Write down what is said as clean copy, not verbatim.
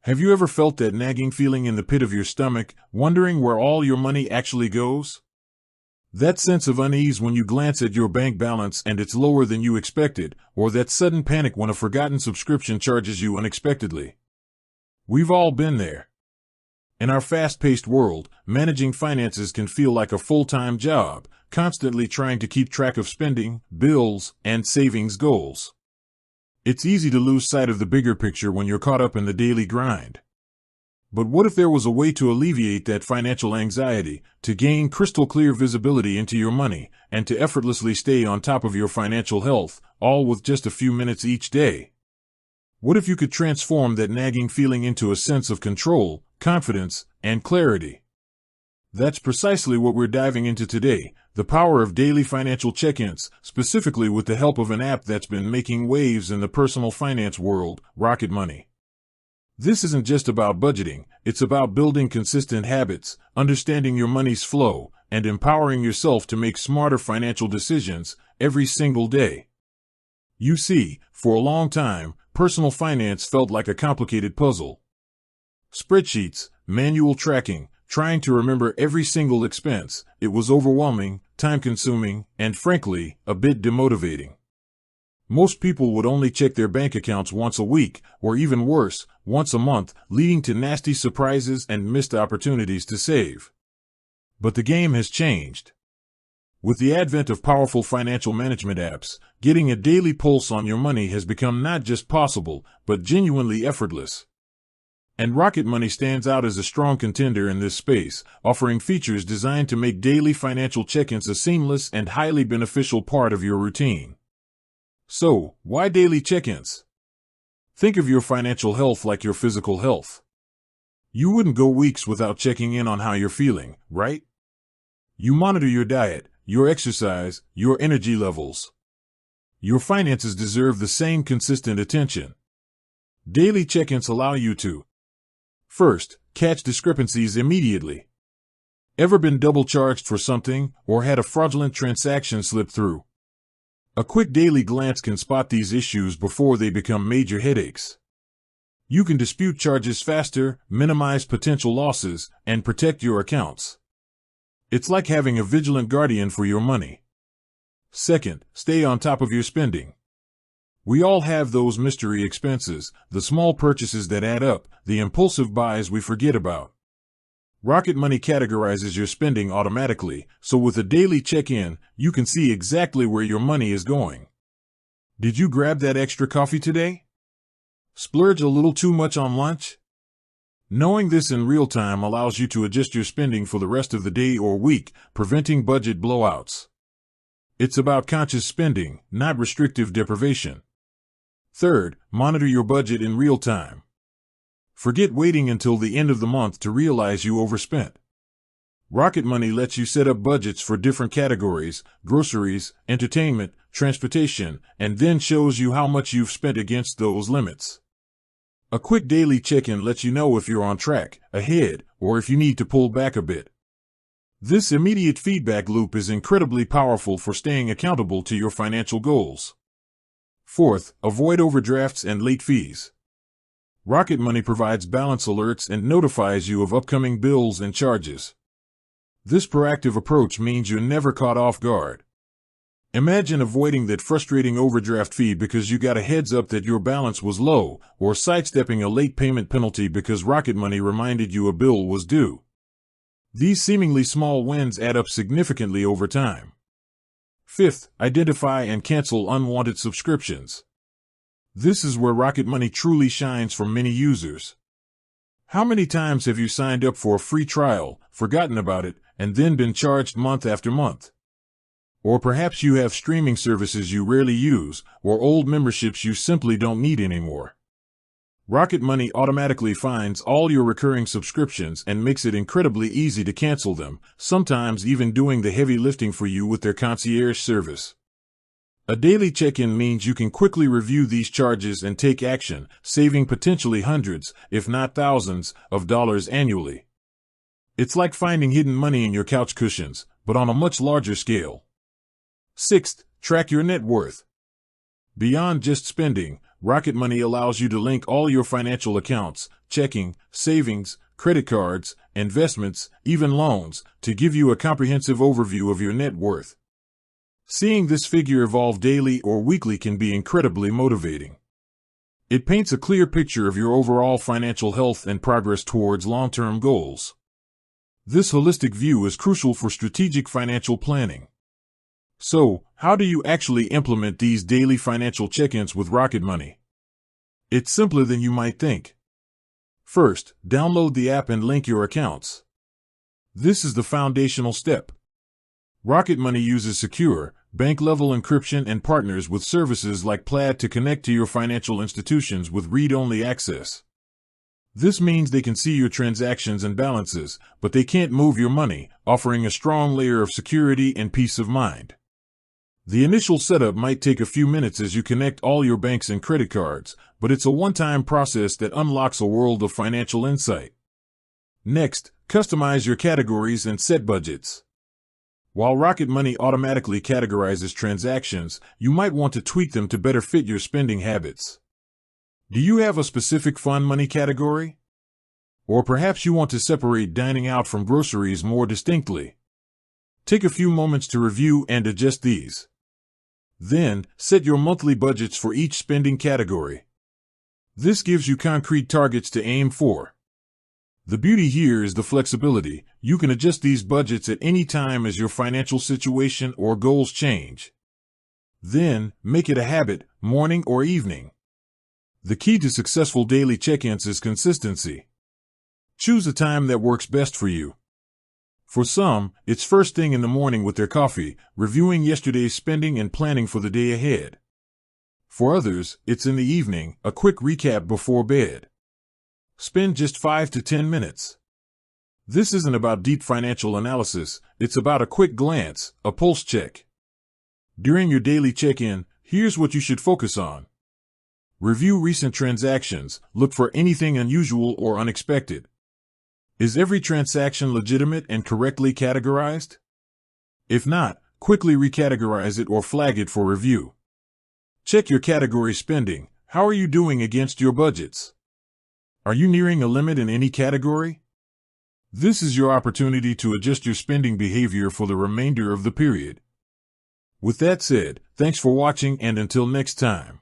Have you ever felt that nagging feeling in the pit of your stomach, wondering where all your money actually goes? That sense of unease when you glance at your bank balance and it's lower than you expected, or that sudden panic when a forgotten subscription charges you unexpectedly. We've all been there. In our fast-paced world, managing finances can feel like a full-time job, constantly trying to keep track of spending, bills, and savings goals. It's easy to lose sight of the bigger picture when you're caught up in the daily grind. But what if there was a way to alleviate that financial anxiety, to gain crystal clear visibility into your money, and to effortlessly stay on top of your financial health, all with just a few minutes each day? What if you could transform that nagging feeling into a sense of control, confidence, and clarity? That's precisely what we're diving into today, the power of daily financial check-ins, specifically with the help of an app that's been making waves in the personal finance world, Rocket Money. This isn't just about budgeting, it's about building consistent habits, understanding your money's flow, and empowering yourself to make smarter financial decisions every single day. You see, for a long time, personal finance felt like a complicated puzzle. Spreadsheets, manual tracking, trying to remember every single expense, it was overwhelming, time-consuming, and frankly, a bit demotivating. Most people would only check their bank accounts once a week, or even worse, once a month, leading to nasty surprises and missed opportunities to save. But the game has changed. With the advent of powerful financial management apps, getting a daily pulse on your money has become not just possible, but genuinely effortless. And Rocket Money stands out as a strong contender in this space, offering features designed to make daily financial check-ins a seamless and highly beneficial part of your routine. So, why daily check-ins? Think of your financial health like your physical health. You wouldn't go weeks without checking in on how you're feeling, right? You monitor your diet, your exercise, your energy levels. Your finances deserve the same consistent attention. Daily check-ins allow you to: first, catch discrepancies immediately. Ever been double charged for something, or had a fraudulent transaction slip through? A quick daily glance can spot these issues before they become major headaches. You can dispute charges faster, minimize potential losses, and protect your accounts. It's like having a vigilant guardian for your money. Second, stay on top of your spending. We all have those mystery expenses, the small purchases that add up, the impulsive buys we forget about. Rocket Money categorizes your spending automatically, so with a daily check-in, you can see exactly where your money is going. Did you grab that extra coffee today? Splurge a little too much on lunch? Knowing this in real time allows you to adjust your spending for the rest of the day or week, preventing budget blowouts. It's about conscious spending, not restrictive deprivation. Third, monitor your budget in real time. Forget waiting until the end of the month to realize you overspent. Rocket Money lets you set up budgets for different categories: groceries, entertainment, transportation, and then shows you how much you've spent against those limits. A quick daily check-in lets you know if you're on track, ahead, or if you need to pull back a bit. This immediate feedback loop is incredibly powerful for staying accountable to your financial goals. Fourth, avoid overdrafts and late fees. Rocket Money provides balance alerts and notifies you of upcoming bills and charges. This proactive approach means you're never caught off guard. Imagine avoiding that frustrating overdraft fee because you got a heads up that your balance was low, or sidestepping a late payment penalty because Rocket Money reminded you a bill was due. These seemingly small wins add up significantly over time. Fifth, identify and cancel unwanted subscriptions. This is where Rocket Money truly shines for many users. How many times have you signed up for a free trial, forgotten about it, and then been charged month after month? Or perhaps you have streaming services you rarely use, or old memberships you simply don't need anymore. Rocket Money automatically finds all your recurring subscriptions and makes it incredibly easy to cancel them, sometimes even doing the heavy lifting for you with their concierge service. A daily check-in means you can quickly review these charges and take action, saving potentially hundreds, if not thousands, of dollars annually. It's like finding hidden money in your couch cushions, but on a much larger scale. Sixth, track your net worth. Beyond just spending, Rocket Money allows you to link all your financial accounts, checking, savings, credit cards, investments, even loans, to give you a comprehensive overview of your net worth. Seeing this figure evolve daily or weekly can be incredibly motivating. It paints a clear picture of your overall financial health and progress towards long-term goals. This holistic view is crucial for strategic financial planning. So, how do you actually implement these daily financial check-ins with Rocket Money? It's simpler than you might think. First, download the app and link your accounts. This is the foundational step. Rocket Money uses secure, bank-level encryption and partners with services like Plaid to connect to your financial institutions with read-only access. This means they can see your transactions and balances, but they can't move your money, offering a strong layer of security and peace of mind. The initial setup might take a few minutes as you connect all your banks and credit cards, but it's a one-time process that unlocks a world of financial insight. Next, customize your categories and set budgets. While Rocket Money automatically categorizes transactions, you might want to tweak them to better fit your spending habits. Do you have a specific fun money category? Or perhaps you want to separate dining out from groceries more distinctly. Take a few moments to review and adjust these. Then, set your monthly budgets for each spending category. This gives you concrete targets to aim for. The beauty here is the flexibility. You can adjust these budgets at any time as your financial situation or goals change. Then, make it a habit, morning or evening. The key to successful daily check-ins is consistency. Choose a time that works best for you. For some, it's first thing in the morning with their coffee, reviewing yesterday's spending and planning for the day ahead. For others, it's in the evening, a quick recap before bed. Spend just 5 to 10 minutes. This isn't about deep financial analysis, it's about a quick glance, a pulse check. During your daily check-in, here's what you should focus on. Review recent transactions, look for anything unusual or unexpected. Is every transaction legitimate and correctly categorized? If not, quickly recategorize it or flag it for review. Check your category spending. How are you doing against your budgets? Are you nearing a limit in any category? This is your opportunity to adjust your spending behavior for the remainder of the period. With that said, thanks for watching and until next time.